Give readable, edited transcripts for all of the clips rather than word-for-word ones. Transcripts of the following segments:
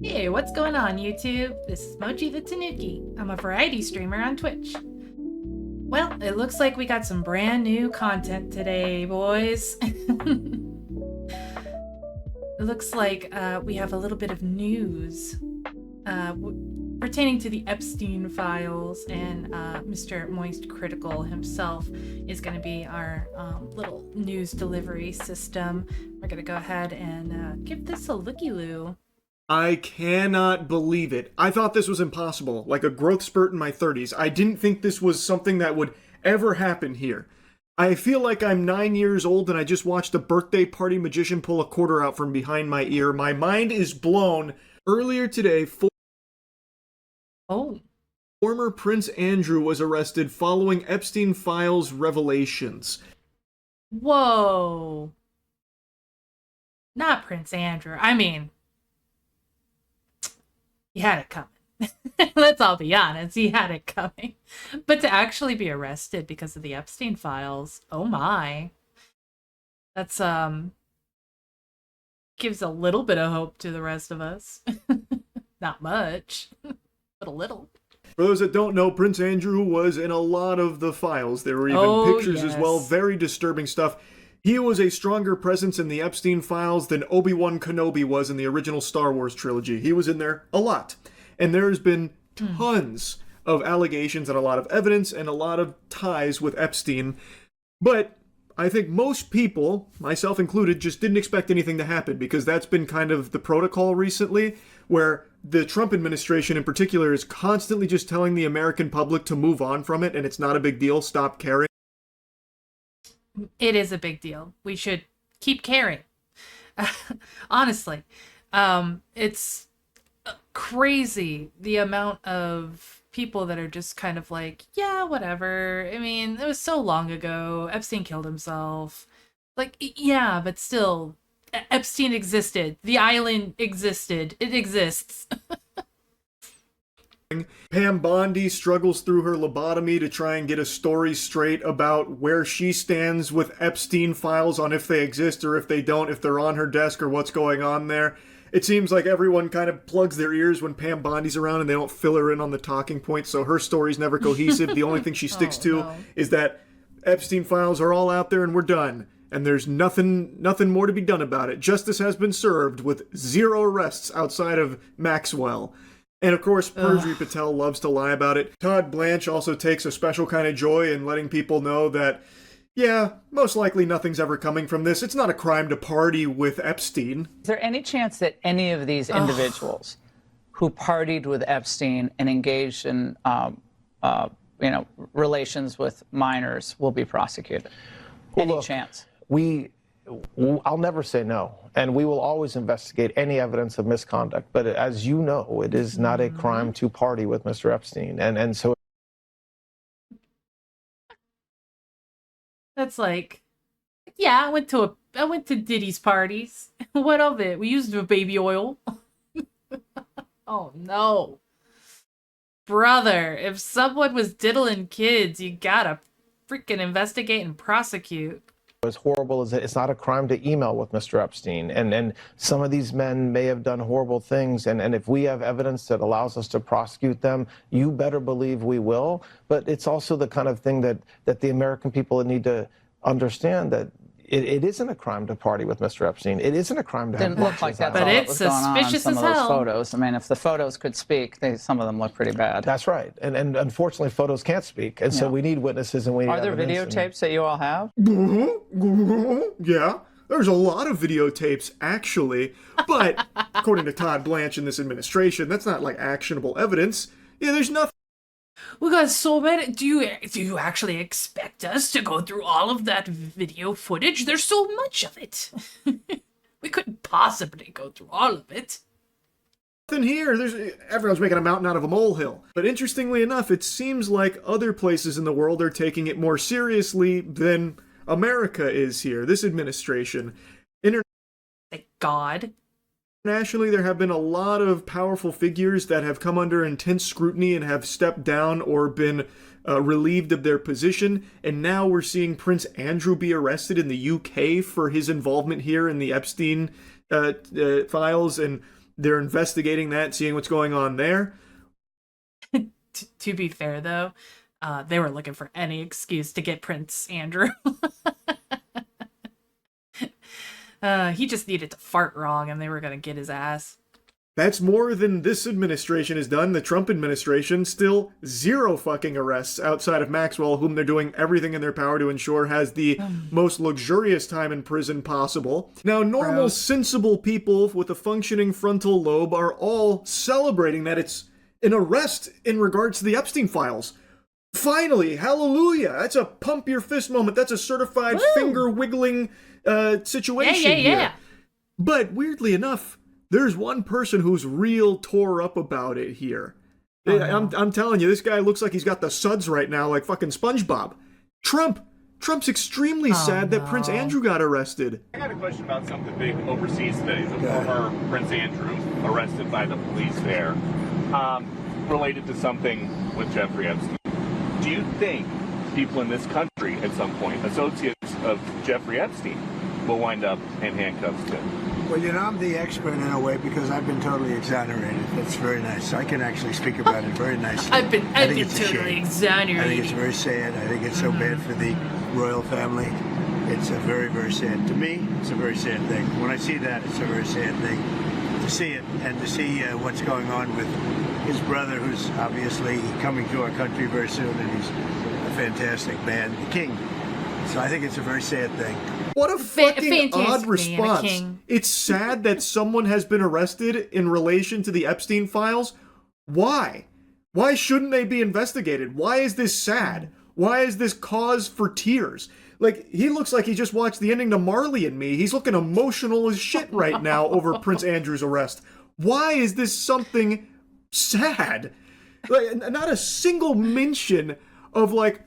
Hey, what's going on, YouTube? This is Mochi the Tanuki. I'm a variety streamer on Twitch. Well, it looks like we got some brand new content today, boys. It looks like we have a little bit of news pertaining to the Epstein files, and Mr. Moist Critical himself is going to be our little news delivery system. We're going to go ahead and give this a looky-loo. I cannot believe it. I thought this was impossible, like a growth spurt in my 30s. I didn't think this was something that would ever happen here. I feel like I'm 9 years old and I just watched a birthday party magician pull a quarter out from behind my ear. My mind is blown. Earlier today, former Prince Andrew was arrested following Epstein files revelations. Whoa. Not Prince Andrew. I mean, he had it coming. Let's all be honest, he had it coming. But to actually be arrested because of the Epstein files, oh my. That's gives a little bit of hope to the rest of us. Not much, but a little. For those that don't know, Prince Andrew was in a lot of the files. There were even pictures as well, very disturbing stuff. He was a stronger presence in the Epstein files than Obi-Wan Kenobi was in the original Star Wars trilogy. He was in there a lot. And there's been tons of allegations and a lot of evidence and a lot of ties with Epstein. But I think most people, myself included, just didn't expect anything to happen, because that's been kind of the protocol recently, where the Trump administration in particular is constantly just telling the American public to move on from it, and it's not a big deal, stop caring. It is a big deal. We should keep caring. Honestly, it's crazy the amount of people that are just kind of like, yeah, whatever. I mean, it was so long ago. Epstein killed himself. Like, yeah, but still, Epstein existed. The island existed. It exists. Pam Bondi struggles through her lobotomy to try and get a story straight about where she stands with Epstein files, on if they exist or if they don't, if they're on her desk or what's going on there. It seems like everyone kind of plugs their ears when Pam Bondi's around and they don't fill her in on the talking points, so her story's never cohesive. The only thing she sticks to is that Epstein files are all out there and we're done. And there's nothing more to be done about it. Justice has been served with 0 arrests outside of Maxwell. And of course, Perjury Patel loves to lie about it. Todd Blanche also takes a special kind of joy in letting people know that, yeah, most likely nothing's ever coming from this. It's not a crime to party with Epstein. Is there any chance that any of these individuals who partied with Epstein and engaged in, relations with minors will be prosecuted? Well, Any look, chance? I'll never say no, and we will always investigate any evidence of misconduct. But as you know, it is not a crime to party with Mr. Epstein, and so. That's like, yeah, I went to Diddy's parties. What of it? We used baby oil. Oh no. Brother, if someone was diddling kids, you gotta freaking investigate and prosecute. As horrible as it's not a crime to email with Mr. Epstein, and some of these men may have done horrible things, and if we have evidence that allows us to prosecute them, you better believe we will. But it's also the kind of thing that the American people need to understand, that it isn't a crime to party with Mr. Epstein. It isn't a crime to have Didn't look like that's But all that it's was going on in suspicious some as of those hell. photos. I mean, if the photos could speak, some of them look pretty bad. That's right, and unfortunately, photos can't speak, and so we need witnesses and we need Are there evidence, videotapes that you all have? Yeah, there's a lot of videotapes, actually. But according to Todd Blanche in this administration, that's not like actionable evidence. Yeah, there's nothing. We got so many. Do you actually expect us to go through all of that video footage? There's so much of it. We couldn't possibly go through all of it. Here. Everyone's making a mountain out of a molehill. But interestingly enough, it seems like other places in the world are taking it more seriously than America is here. This administration. Thank God. Internationally, there have been a lot of powerful figures that have come under intense scrutiny and have stepped down or been relieved of their position. And now we're seeing Prince Andrew be arrested in the UK for his involvement here in the Epstein files. And They're investigating that, seeing what's going on there. To be fair, though, they were looking for any excuse to get Prince Andrew. He just needed to fart wrong, and they were going to get his ass. That's more than this administration has done. The Trump administration, still 0 fucking arrests outside of Maxwell, whom they're doing everything in their power to ensure has the most luxurious time in prison possible. Now, normal, sensible people with a functioning frontal lobe are all celebrating that it's an arrest in regards to the Epstein files. Finally, hallelujah! That's a pump your fist moment. That's a certified finger wiggling situation here. But weirdly enough, there's one person who's real tore up about it here. I'm telling you, this guy looks like he's got the suds right now, like fucking SpongeBob. Trump's extremely sad that Prince Andrew got arrested. I got a question about something big overseas today. The former Prince Andrew arrested by the police there, related to something with Jeffrey Epstein. Do you think people in this country at some point, associates of Jeffrey Epstein, will wind up in handcuffs too? Well, you know, I'm the expert in a way because I've been totally exonerated. That's very nice. I can actually speak about it very nicely. I've been totally exonerated. I think it's very sad. I think it's so bad for the royal family. It's a very, very sad. To me, it's a very sad thing. When I see that, it's a very sad thing to see it and to see what's going on with his brother, who's obviously coming to our country very soon, and he's a fantastic man, the king. So I think it's a very sad thing. What a fucking odd response. It's sad that someone has been arrested in relation to the Epstein files. Why? Why shouldn't they be investigated? Why is this sad? Why is this cause for tears? Like, he looks like he just watched the ending to Marley and Me. He's looking emotional as shit right now over Prince Andrew's arrest. Why is this something sad? Like, not a single mention of, like,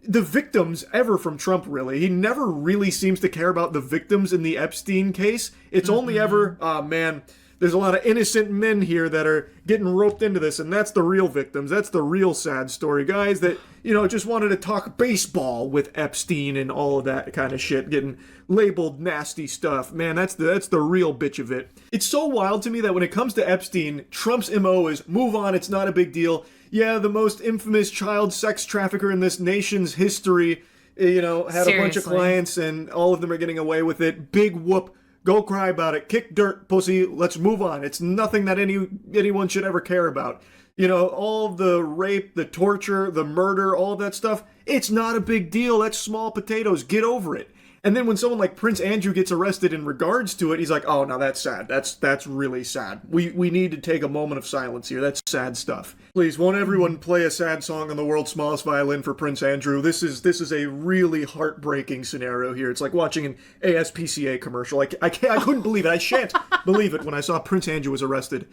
the victims ever from Trump, really. He never really seems to care about the victims in the Epstein case. It's only ever, oh man, there's a lot of innocent men here that are getting roped into this, and that's the real victims. That's the real sad story. Guys that, you know, just wanted to talk baseball with Epstein and all of that kind of shit, getting labeled nasty stuff. Man, that's the real bitch of it. It's so wild to me that when it comes to Epstein, Trump's MO is move on, it's not a big deal. Yeah, the most infamous child sex trafficker in this nation's history, you know, had a bunch of clients and all of them are getting away with it. Big whoop. Go cry about it. Kick dirt, pussy. Let's move on. It's nothing that anyone should ever care about. You know, all the rape, the torture, the murder, all of that stuff, it's not a big deal. That's small potatoes. Get over it. And then when someone like Prince Andrew gets arrested in regards to it, he's like, oh, now that's sad. That's really sad. We need to take a moment of silence here. That's sad stuff. Please, won't everyone play a sad song on the world's smallest violin for Prince Andrew? This is a really heartbreaking scenario here. It's like watching an ASPCA commercial. I couldn't believe it. I shan't believe it when I saw Prince Andrew was arrested.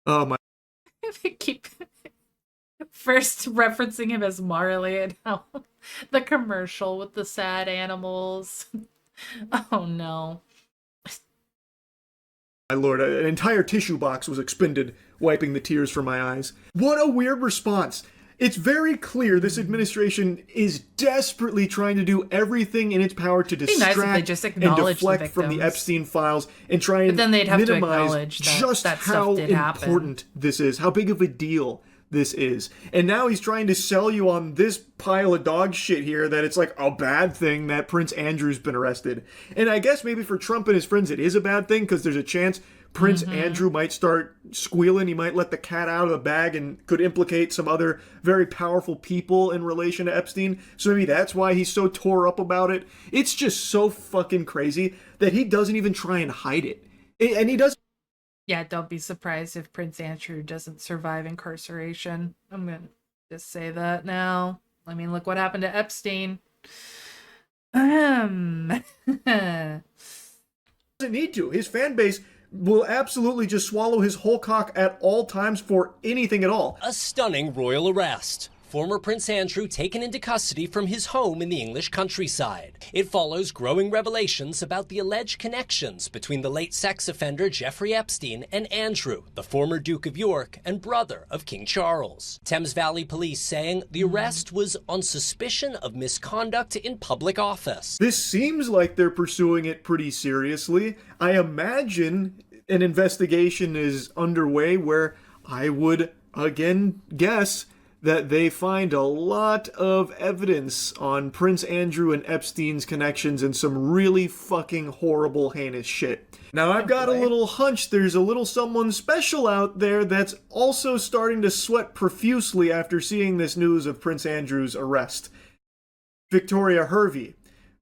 Oh, my. Keep first referencing him as Marley and how the commercial with the sad animals. Oh no. My lord, an entire tissue box was expended wiping the tears from my eyes. What a weird response. It's very clear this administration is desperately trying to do everything in its power to distract and deflect from the Epstein files and try and minimize just how important this is, how big of a deal this is. And now he's trying to sell you on this pile of dog shit here that it's like a bad thing that Prince Andrew's been arrested. And I guess maybe for Trump and his friends it is a bad thing because there's a chance Prince Andrew might start squealing. He might let the cat out of the bag and could implicate some other very powerful people in relation to Epstein. So maybe that's why he's so tore up about it. It's just so fucking crazy that he doesn't even try and hide it. And he does. Yeah, don't be surprised if Prince Andrew doesn't survive incarceration. I'm going to just say that now. I mean, look what happened to Epstein. Doesn't need to. His fan base will absolutely just swallow his whole cock at all times for anything at all. A stunning royal arrest. Former Prince Andrew taken into custody from his home in the English countryside. It follows growing revelations about the alleged connections between the late sex offender Jeffrey Epstein and Andrew, the former Duke of York and brother of King Charles. Thames Valley Police saying the arrest was on suspicion of misconduct in public office. This seems like they're pursuing it pretty seriously. I imagine an investigation is underway where I would again guess that they find a lot of evidence on Prince Andrew and Epstein's connections and some really fucking horrible, heinous shit. Now, I've got a little hunch there's a little someone special out there that's also starting to sweat profusely after seeing this news of Prince Andrew's arrest. Victoria Hervey.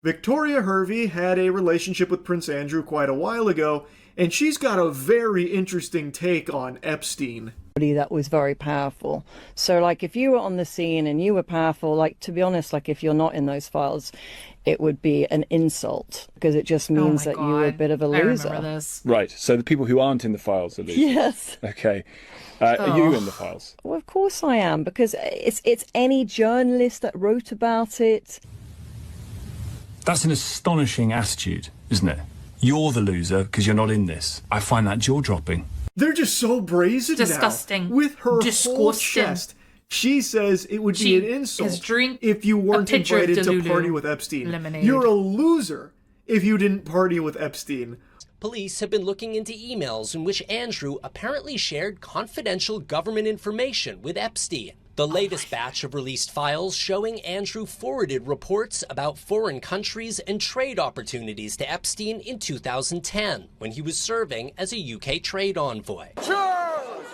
Victoria Hervey had a relationship with Prince Andrew quite a while ago, and she's got a very interesting take on Epstein. That was very powerful. So like if you were on the scene and you were powerful, like to be honest, like if you're not in those files, it would be an insult because it just means that you were a bit of a loser. I remember this. Right, so the people who aren't in the files are losers. Yes. Okay. Are you in the files? Well, of course I am, because it's any journalist that wrote about it. That's an astonishing attitude, isn't it? You're the loser because you're not in this. I find that jaw-dropping. They're just so brazen Disgusting. now. With her Disgusting. whole chest. She says it would be an insult if you weren't invited to party with Epstein. Lemonade. You're a loser if you didn't party with Epstein. Police have been looking into emails in which Andrew apparently shared confidential government information with Epstein. The latest batch of released files showing Andrew forwarded reports about foreign countries and trade opportunities to Epstein in 2010, when he was serving as a UK trade envoy. Charles,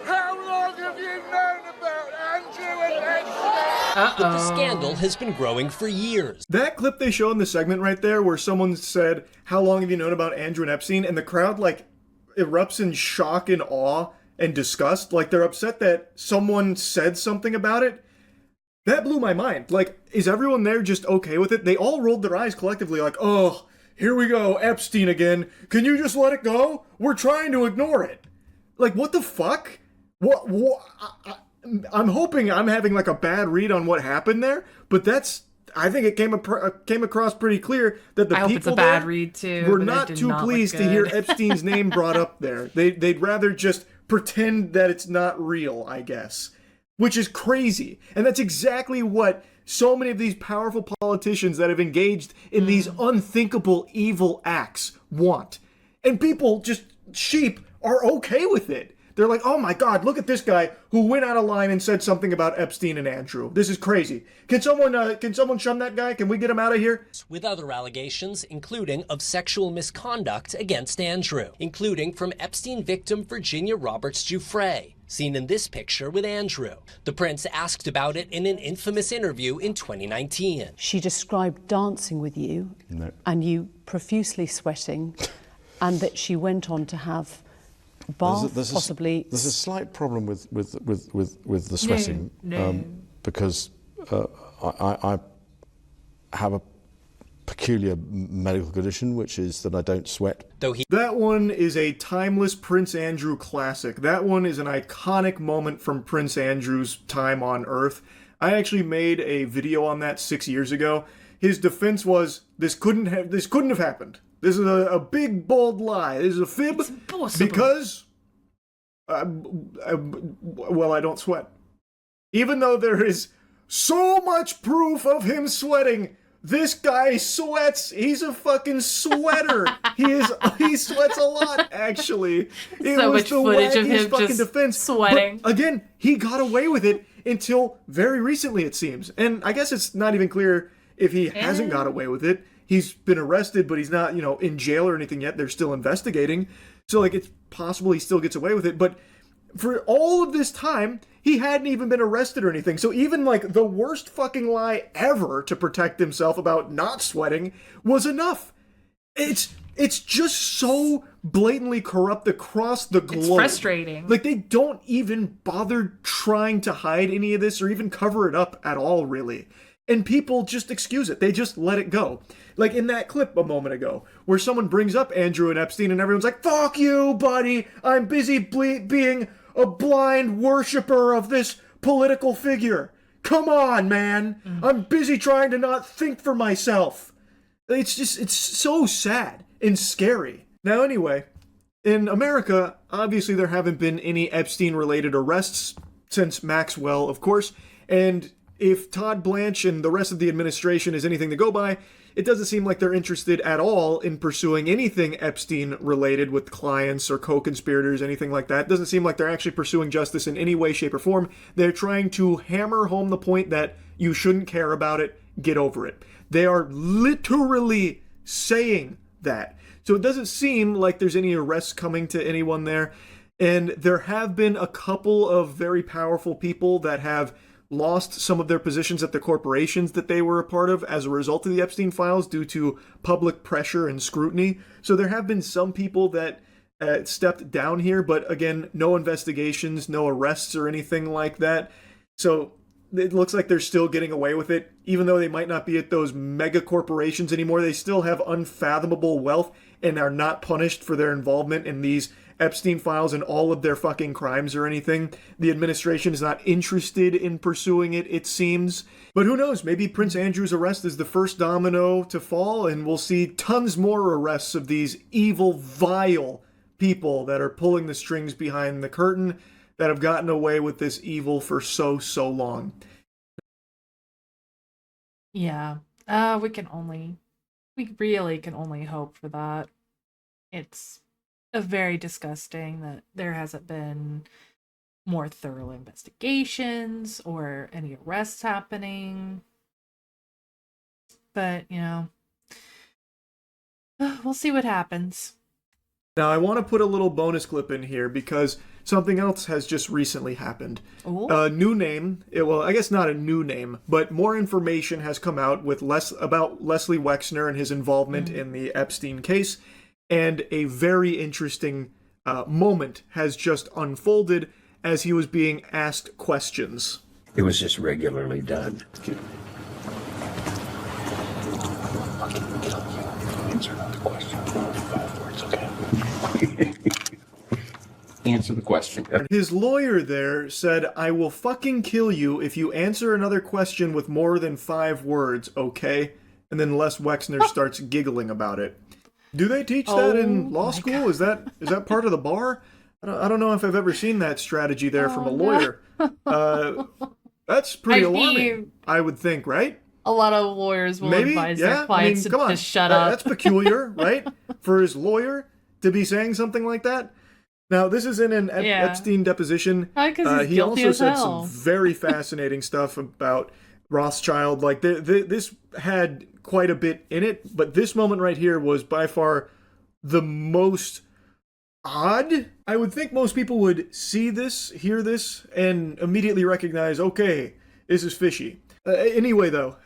how long have you known about Andrew and Epstein? But the scandal has been growing for years. That clip they show in the segment right there where someone said, how long have you known about Andrew and Epstein? And the crowd like erupts in shock and awe and disgust. Like they're upset that someone said something about it. That blew my mind. Like, is everyone there just okay with it? They all rolled their eyes collectively like, oh, here we go, Epstein again. Can you just let it go? We're trying to ignore it. Like, what the fuck? What I'm hoping I'm having like a bad read on what happened there, but I think it came across pretty clear that the people there were not too pleased to hear Epstein's name brought up there. They'd rather just pretend that it's not real, I guess, which is crazy. And that's exactly what so many of these powerful politicians that have engaged in these unthinkable evil acts want. And people, just sheep, are okay with it. They're like, oh my God, look at this guy who went out of line and said something about Epstein and Andrew. This is crazy. Can someone shun that guy? Can we get him out of here? With other allegations, including of sexual misconduct against Andrew, including from Epstein victim Virginia Roberts Giuffre, seen in this picture with Andrew. The prince asked about it in an infamous interview in 2019. She described dancing with you and you profusely sweating, and that she went on to have bath, possibly. There's a slight problem with the sweating, because I have a peculiar medical condition, which is that I don't sweat. That one is a timeless Prince Andrew classic. That one is an iconic moment from Prince Andrew's time on Earth. I actually made a video on that 6 years ago. His defense was, this couldn't have happened. This is a big, bold lie. This is a fib because, well, I don't sweat. Even though there is so much proof of him sweating, this guy sweats. He's a fucking sweater. He sweats a lot, actually. It so was much the footage of wackiest him fucking just defense. sweating. But again, he got away with it until very recently, it seems. And I guess it's not even clear if he hasn't got away with it. He's been arrested, but he's not, in jail or anything yet. They're still investigating. So, like, it's possible he still gets away with it. But for all of this time, he hadn't even been arrested or anything. So even, like, the worst fucking lie ever to protect himself about not sweating was enough. It's just so blatantly corrupt across the globe. It's frustrating. Like, they don't even bother trying to hide any of this or even cover it up at all, really. And people just excuse it. They just let it go. Like in that clip a moment ago, where someone brings up Andrew and Epstein and everyone's like, fuck you, buddy. I'm busy being a blind worshiper of this political figure. Come on, man. I'm busy trying to not think for myself. It's so sad and scary. Now, anyway, in America, obviously there haven't been any Epstein-related arrests since Maxwell, of course, and if Todd Blanche and the rest of the administration is anything to go by, it doesn't seem like they're interested at all in pursuing anything Epstein related with clients or co-conspirators, anything like that. It doesn't seem like they're actually pursuing justice in any way, shape, or form. They're trying to hammer home the point that you shouldn't care about it, get over it. They are literally saying that. So it doesn't seem like there's any arrests coming to anyone there. And there have been a couple of very powerful people that have lost some of their positions at the corporations that they were a part of as a result of the Epstein files due to public pressure and scrutiny. So there have been some people that stepped down here, but again, no investigations, no arrests or anything like that. So it looks like they're still getting away with it. Even though they might not be at those mega corporations anymore, they still have unfathomable wealth and are not punished for their involvement in these Epstein files and all of their fucking crimes or anything. The administration is not interested in pursuing it, it seems. But who knows? Maybe Prince Andrew's arrest is the first domino to fall, and we'll see tons more arrests of these evil, vile people that are pulling the strings behind the curtain, that have gotten away with this evil for so long. Yeah. We really can only hope for that. It's very disgusting that there hasn't been more thorough investigations or any arrests happening. But, we'll see what happens. Now, I want to put a little bonus clip in here because something else has just recently happened. Ooh. A new name, well, I guess not a new name, but more information has come out with about Leslie Wexner and his involvement in the Epstein case. And a very interesting moment has just unfolded as he was being asked questions. It was just regularly done. Answer the question. 5 words, okay? Answer the question. His lawyer there said, "I will fucking kill you if you answer another question with more than 5 words, okay?" And then Les Wexner starts giggling about it. Do they teach that in law school? Is that part of the bar? I don't know if I've ever seen that strategy there from a lawyer. That's pretty alarming, I would think, right? A lot of lawyers will advise their clients to just shut up. That's peculiar, right? For his lawyer to be saying something like that. Now, this is in an Epstein deposition. He also said some very fascinating stuff about Rothschild. Like, this had quite a bit in it, but this moment right here was by far the most odd. I would think most people would see this, hear this, and immediately recognize, okay, this is fishy. Anyway, though,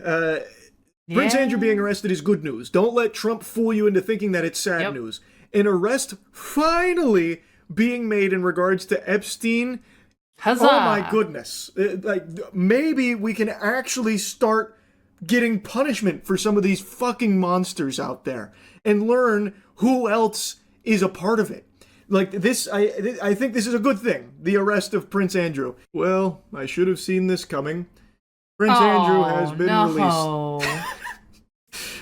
Prince Andrew being arrested is good news. Don't let Trump fool you into thinking that it's sad news. An arrest finally being made in regards to Epstein. Huzzah! Oh my goodness. Maybe we can actually start getting punishment for some of these fucking monsters out there and learn who else is a part of it. Like this, I think this is a good thing, the arrest of Prince Andrew. Well, I should have seen this coming. Prince Andrew has been released.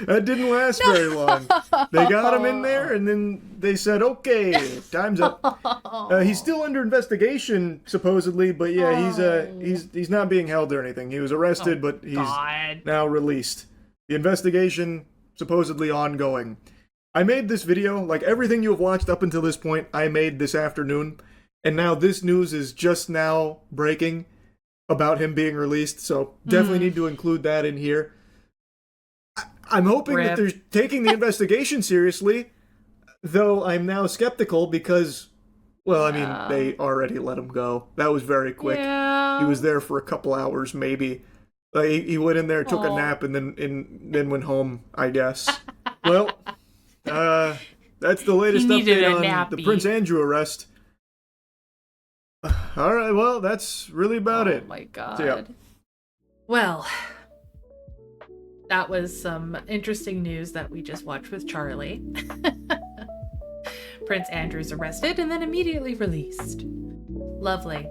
That didn't last very long. They got him in there, and then they said, okay, time's up. He's still under investigation, supposedly, but yeah, he's not being held or anything. He was arrested, but he's now released. The investigation, supposedly ongoing. I made this video, like everything you have watched up until this point, I made this afternoon, and now this news is just now breaking about him being released, so definitely need to include that in here. I'm hoping that they're taking the investigation seriously, though I'm now skeptical because, well, I mean, they already let him go. That was very quick. Yeah. He was there for a couple hours, maybe. He went in there, took a nap, and then went home, I guess. Well, that's the latest update on the Prince Andrew arrest. All right, well, that's really about it. Oh my god. So, yeah. Well, that was some interesting news that we just watched with Charlie. Prince Andrew's arrested and then immediately released. Lovely.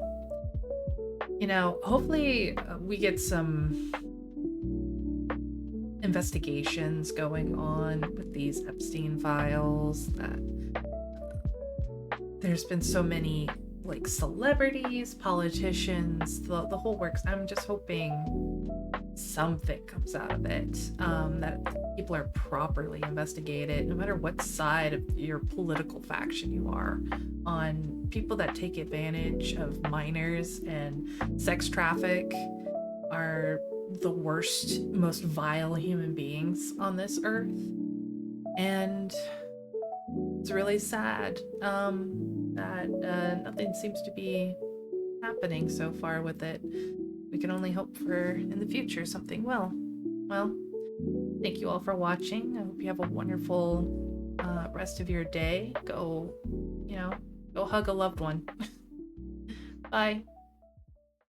You know, hopefully we get some investigations going on with these Epstein files. There's been so many, like, celebrities, politicians, the whole works. I'm just hoping something comes out of it, that people are properly investigated, no matter what side of your political faction you are on. People that take advantage of minors and sex traffic are the worst, most vile human beings on this earth. And it's really sad that nothing seems to be happening so far with it. We can only hope for, in the future, something will. Well, thank you all for watching. I hope you have a wonderful rest of your day. Go hug a loved one. Bye.